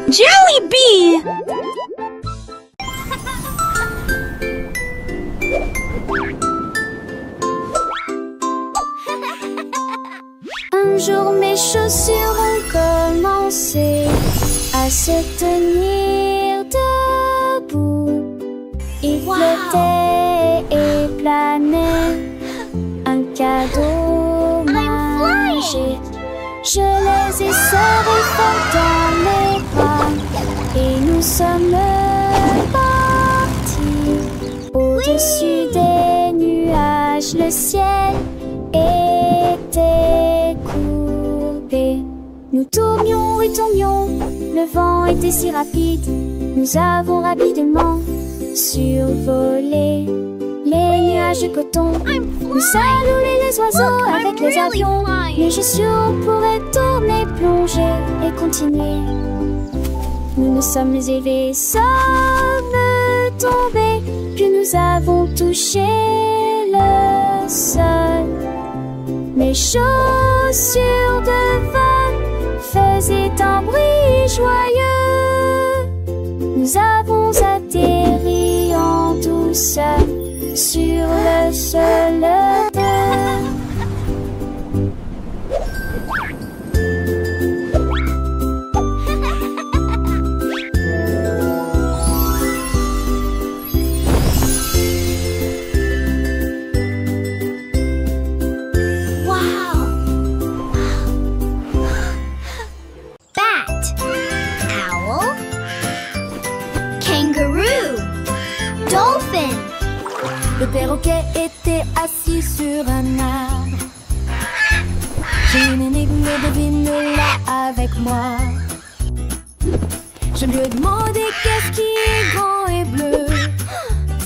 Jollibee! Un jour mes chaussures ont commencé à se tenir debout. Ils flottaient et planaient, un cadeau magique. Je les ai serrés fort dans mes bras et nous sommes partis. Au-dessus des nuages, le ciel était coupé. Nous tournions et tombions, le vent était si rapide. Nous avons rapidement survolé les nuages de coton. Nous saluons les oiseaux avec les avions. Les chaussures pourraient tourner, plonger et continuer. Nous nous sommes élevés, sommes tombés, puis nous avons touché le sol. Mes chaussures de vol faisaient un bruit joyeux. Nous avons atterri en douceur sur le sol de Le perroquet était assis sur un arbre. J'ai une énigme, devine-la avec moi. Je lui ai demandé qu'est-ce qui est grand et bleu.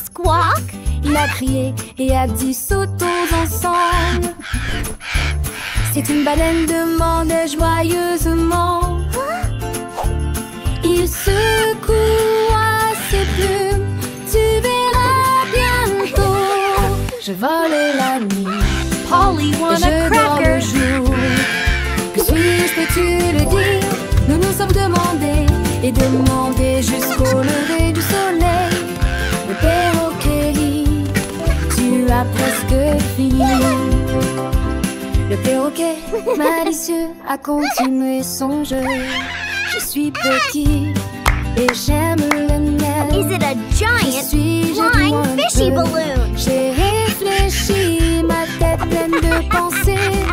Squawk! Il a crié et a dit sautons ensemble. C'est une baleine, demandait joyeusement. Il secoua ses plumes. Tu verras bientôt. Je volais la nuit, Polly et want je a dors le cracker. jour. Que suis-je, peux-tu le dire? Nous nous sommes demandés et demandés jusqu'au lever du soleil. Le perroquet dit, tu as presque fini. Le perroquet malicieux a continué son jeu. Je suis petit et j'aime le miel. Is it a giant flying fishy balloon? J'ai réfléchi, ma tête pleine de pensées.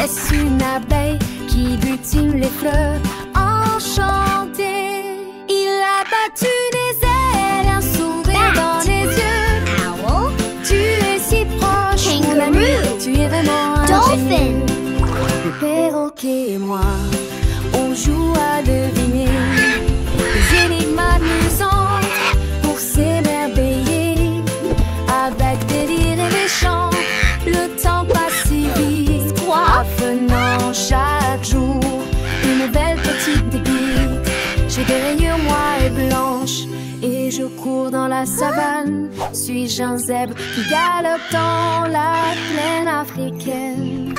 Est-ce une abeille qui butine les fleurs enchantées? Il a battu des ailes, un sourire dans les yeux. Owl? Tu es si proche, mon Kangaroo. ami, tu es vraiment un Dolphin. génie. Le perroquet et moi, on joue à deviner des énigmes amusantes pour s'émerveiller. Avec des rires et des chants, le temps passe si vite. Apprenant chaque jour une nouvelle petite pépite. J'ai des rayures noires et blanches et je cours dans la savane. Suis-je un zèbre qui galope dans la plaine africaine?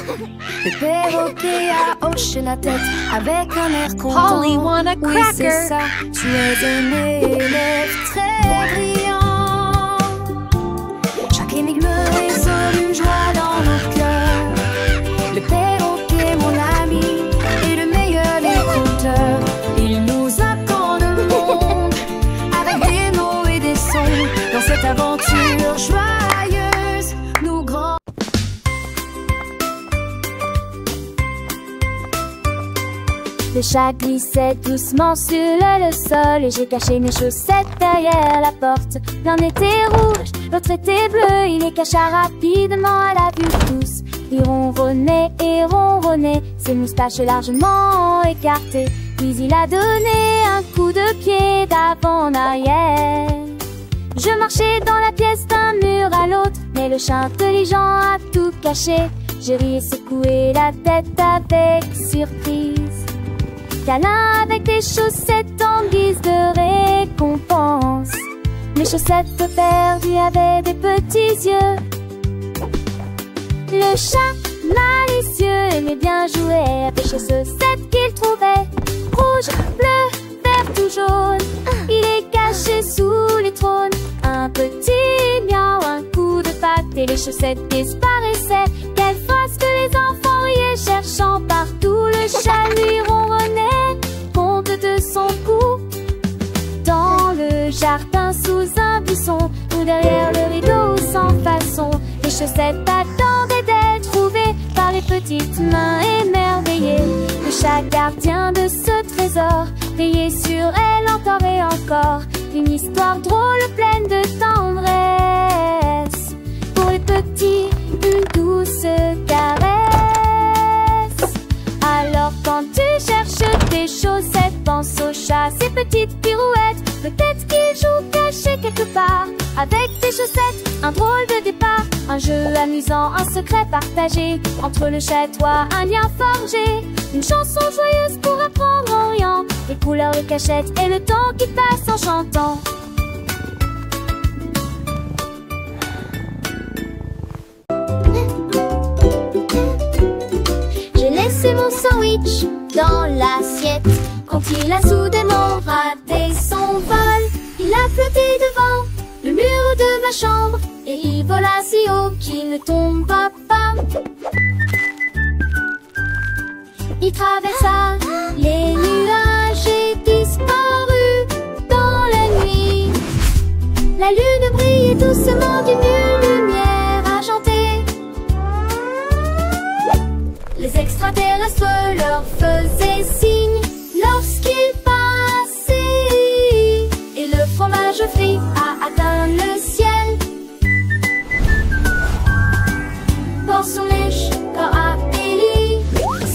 Le perroquet a hoché la tête avec un air content. Polly want a Oui, c'est cracker. ça, tu es un élève très brillant. Chaque énigme résonne une joie dans nos cœurs. Le perroquet, mon ami, est le meilleur des conteurs. Il nous apprend le monde avec des mots et des sons. Dans cette aventure joyeuse, nous grands. Le chat glissait doucement sur le sol et j'ai caché mes chaussettes derrière la porte. L'un était rouge, l'autre était bleu, il les cacha rapidement à la vue de tous. Il ronronnait et ronronnait, ses moustaches largement écartées. Puis il a donné un coup de pied d'avant en arrière. Je marchais dans la pièce d'un mur à l'autre, mais le chat intelligent a tout caché. Je ris et secouais la tête avec surprise. Câlin avec des chaussettes en guise de récompense. Mes chaussettes perdues avaient des petits yeux. Le chat malicieux aimait bien jouer avec les chaussettes qu'il trouvait. Rouge, bleu, vert, tout jaune. Il est caché sous les trônes. Un petit miau, un coup de patte et les chaussettes disparaissaient. Quelle phrase que les enfants riaient, cherchant partout le chat lui ronronnait, compte de son cou. Dans le jardin sous un buisson, ou derrière le rideau sans façon, les chaussettes attendaient d'être trouvées par les petites mains émerveillées. Le chat gardien de ce trésor veillait sur elle encore et encore. Une histoire drôle pleine de tendresse, pour les petits une douce caresse. Alors quand tu cherches tes chaussettes, pense au chat, ses petites pirouettes. Peut-être qu'il joue caché quelque part avec tes chaussettes, un drôle de départ, un jeu amusant, un secret partagé entre le chat et toi, un lien forgé, une chanson joyeuse pour apprendre en riant, les couleurs, les cachettes et le temps qui passe en chantant. J'ai laissé mon sandwich dans l'assiette quand il a soudainement raté son vol. Il a flotté devant le mur de ma chambre et il vola si haut qu'il ne tomba pas. Il traversa les nuages et disparut dans la nuit. La lune brillait doucement d'une lumière argentée. Les extraterrestres leur faisaient signe lorsqu'ils passaient, et le fromage frit a atteint le ciel. Pour son lèche, corps apéli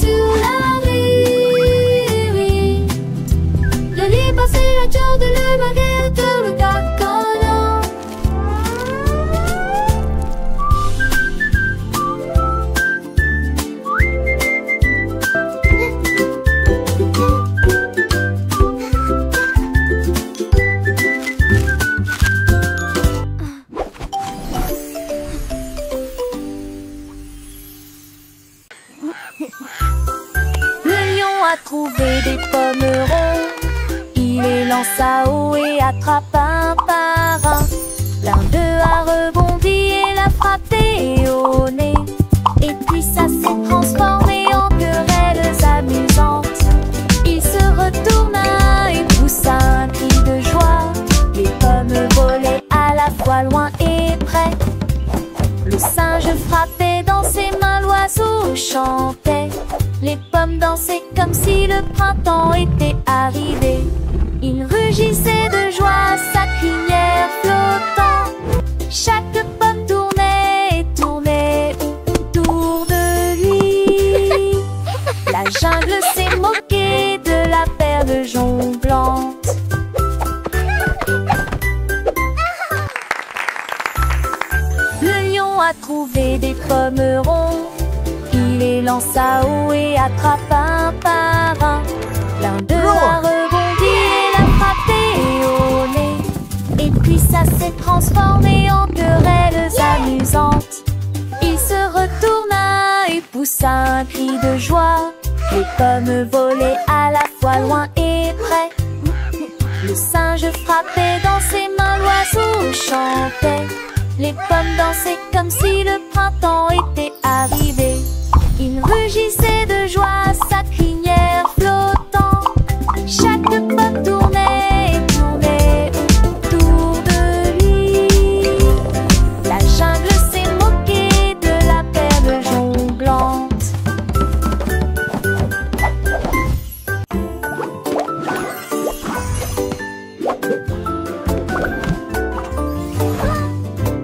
sur la rue. Le lit passé la tour de le baguette de le cacanant. A trouvé des pommes rondes, il les lança haut et attrapa un par un. L'un d'eux a rebondi et l'a frappé au nez, et puis ça s'est transformé en querelles amusantes. Il se retourna et poussa un cri de joie. Les pommes volaient à la fois loin et près. Le singe frappait dans ses mains, l'oiseau chantait. Les pommes dansaient comme si le printemps était arrivé. Il rugissait de joie, sa crinière flottant. Chaque pomme tournait et tournait autour de lui. La jungle s'est moquée de la perle jonglante. Le lion a trouvé des pommes rondes, il les lança haut et attrapa un par un. L'un d'eux a rebondi et l'a frappé au nez, et puis ça s'est transformé en querelles amusantes. Il se retourna et poussa un cri de joie. Les pommes volaient à la fois loin et près. Le singe frappait dans ses mains, l'oiseau chantait. Les pommes dansaient comme si le printemps était arrivé. Il rugissait de joie, sa crinière flottant. Chaque pomme tournait et tournait autour de lui. La jungle s'est moquée de la perle jonglante.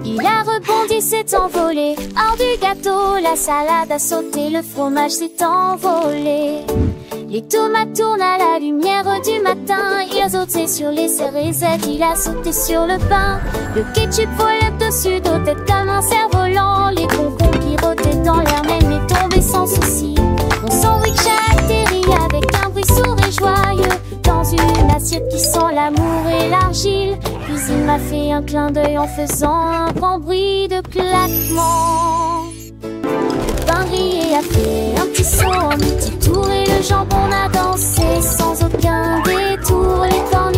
Il a rebondi, s'est envolé hors du gâteau. La salade a sauté, le fromage s'est envolé. Les tomates tournent à la lumière du matin. Il a sauté sur les cérésettes, il a sauté sur le pain. Le ketchup volait dessus d'eau tête comme un cerf-volant. Les concombres pirotaient dans l'air, même est tombé sans souci. Mon sandwich a atterri avec un bruit sourd et joyeux dans une assiette qui sent l'amour et l'argile. Puis il m'a fait un clin d'œil en faisant un grand bruit de claquement. Le pain grillé a fait un petit saut, un petit tour, et le jambon a dansé sans aucun détour. Les cornes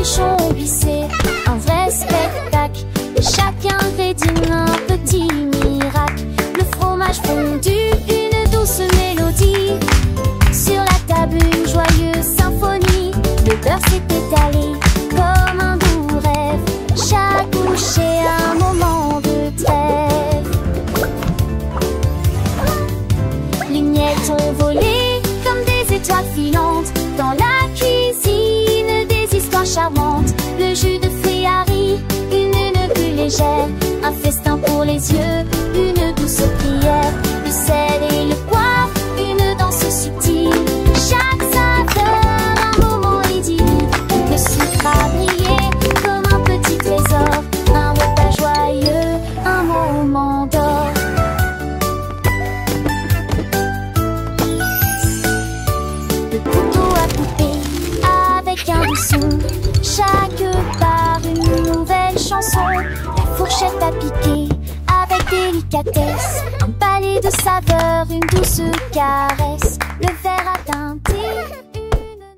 l'heure s'est étalée comme un doux rêve. Chaque coucher un moment de trêve. Les miettes ont volé comme des étoiles filantes dans la cuisine, des histoires charmantes. Le jus de fruits a ri, une plus légère, un festin pour les yeux, une douce prière. Le sel et le poivre, une danse subtile. Chaque saveur, un moment idyllique. Le sucre a brillé comme un petit trésor, un repas joyeux, un moment d'or. Le couteau a coupé avec un doux son, chaque part une nouvelle chanson. La fourchette a piqué avec délicatesse, un balai de saveurs, une douce caresse.